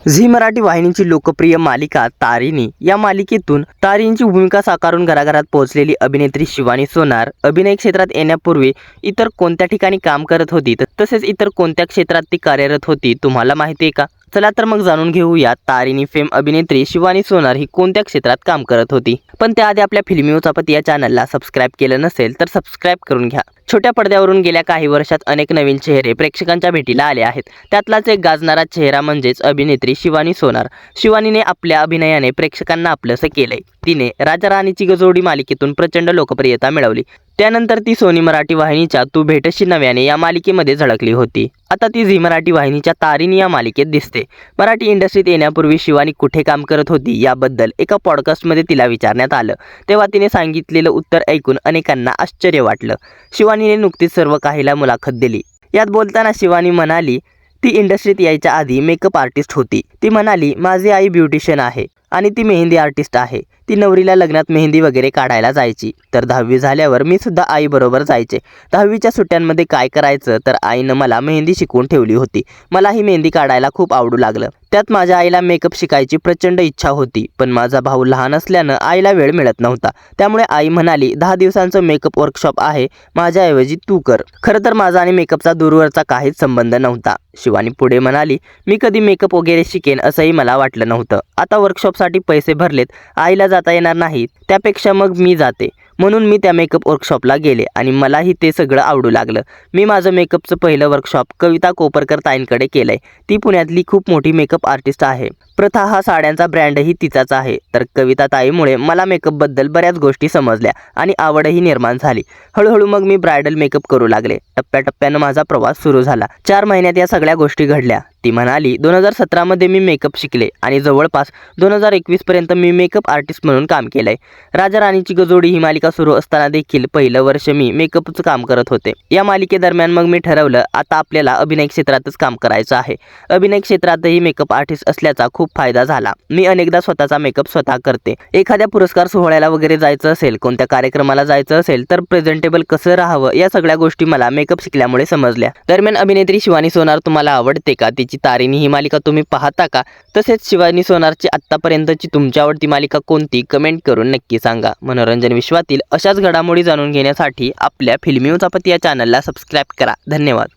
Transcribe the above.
Zee Marathi वाहिनीची लोकप्रिय मालिका तारिणी या मालिकेतून तारिणीची भूमिका साकारून घराघरात पोहोचलेली अभिनेत्री शिवानी सोनार अभिनय क्षेत्रात येण्यापूर्वी इतर कोणत्या ठिकाणी काम करत होती तसेच इतर कोणत्या क्षेत्रात ती कार्यरत होती तुम्हाला माहिती आहे का? चला तर मग जाणून घेऊया तारिणी फेम अभिनेत्री शिवानी सोनार ही कोणत्या क्षेत्रात काम करत होती। पण त्याआधी आपल्या फिल्मी उचापती या चॅनलला सबस्क्राईब केलं नसेल तर सबस्क्राईब करून घ्या। छोट्या पडद्यावरून गेल्या काही वर्षात अनेक नवीन चेहरे प्रेक्षकांच्या भेटीला आले आहेत। त्यातलाच एक गाजणारा चेहरा म्हणजेच अभिनेत्री शिवानी सोनार। शिवानीने आपल्या अभिनयाने प्रेक्षकांना आपलंसं केलंय। तिने राजा राणीची गजोडी मालिकेतून प्रचंड लोकप्रियता मिळवली। त्यानंतर ती सोनी मराठी वाहिनीच्या तू भेटशील नव्याने या मालिकेमध्ये झळकली होती। आता ती झी मराठी वाहिनीच्या तारिणी या मालिकेत दिसते। मराठी इंडस्ट्रीत येण्यापूर्वी शिवानी कुठे काम करत होती याबद्दल एका पॉडकास्टमध्ये तिला विचारण्यात आलं, तेव्हा तिने सांगितलेलं उत्तर ऐकून अनेकांना आश्चर्य वाटलं। शिवानीने नुकतीच सर्व काहीला मुलाखत दिली। यात बोलताना शिवानी म्हणाली, ती इंडस्ट्रीत यायच्या आधी मेकअप आर्टिस्ट होती। ती म्हणाली, माझी आई ब्युटिशियन आहे आणि ती मेहंदी आर्टिस्ट आहे। ती नवरीला लग्नात मेहंदी वगैरे काढायला जायची। तर 10वी झाल्यावर मी सुद्धा आई बरोबर जायचे। 10वीच्या सुट्ट्यांमध्ये काय करायचं तर आईनं मला मेहंदी शिकवून ठेवली होती। मला ही मेहंदी काढायला खूप आवडू लागलं। त्यात माझ्या आईला मेकअप शिकायची प्रचंड इच्छा होती, पण माझा भाऊ लहान असल्यानं आईला वेळ मिळत नव्हता। त्यामुळे आई म्हणाली, 10 दिवसांचं मेकअप वर्कशॉप आहे, माझ्याऐवजी तू कर। खरं तर माझा आणि मेकअपचा दूरवरचा काहीच संबंध नव्हता। शिवानी पुढे म्हणाली, मी कधी मेकअप वगैरे शिकेन असंही मला वाटलं नव्हतं। आता वर्कशॉपसाठी पैसे भरलेत, आईला जाता येणार नाही, त्यापेक्षा मग मी जाते। म्हणून मी त्या मेकअप वर्कशॉपला गेले आणि मलाही ते सगळं आवडू लागलं। मी माझं मेकअपचं पहिलं वर्कशॉप कविता कोपरकर ताईंकडे केलंय। ती पुण्यातली खूप मोठी मेकअप आर्टिस्ट आहे। प्रथा हा साड्यांचा ब्रँडही तिचाच आहे। तर कविता ताईमुळे मला मेकअपबद्दल बऱ्याच गोष्टी समजल्या आणि आवडही निर्माण झाली। हळूहळू मग मी ब्रायडल मेकअप करू लागले। टप्प्याटप्प्यानं माझा प्रवास सुरू झाला। 4 महिन्यात या सगळ्या गोष्टी घडल्या। ती म्हणाली, 2017 मध्ये मी मेकअप शिकले आणि जवळपास 2021 पर्यंत मी मेकअप आर्टिस्ट म्हणून काम केलंय। राजा राणीची गजोडी ही मालिका सुरू असताना देखील पहिलं वर्ष मी मेकअपचं काम करत होते। या मालिकेदरम्यान मग मी ठरवलं, आता आपल्याला अभिनय क्षेत्रातच काम करायचं आहे। अभिनय क्षेत्रातही मेकअप आर्टिस्ट असल्याचा खूप फायदा झाला। मी अनेकदा स्वतःचा मेकअप स्वतः करते। एखाद्या पुरस्कार सोहळ्याला वगैरे जायचं असेल, कोणत्या कार्यक्रमाला जायचं असेल तर प्रेझेंटेबल कसं राहावं या सगळ्या गोष्टी मला मेकअप शिकल्यामुळे समजल्या। दरम्यान अभिनेत्री शिवानी सोनार तुम्हाला आवडते का? तिची तारिणी ही मालिका तुम्ही पाहता का? तसेच शिवानी सोनारची आत्तापर्यंतची तुमची आवडती मालिका कोणती? कमेंट करून नक्की सांगा। मनोरंजन विश्वातील अशाच घडामोडी जाणून घेण्यासाठी आपल्या फिल्मी उचापती या चॅनलला सबस्क्राईब करा। धन्यवाद।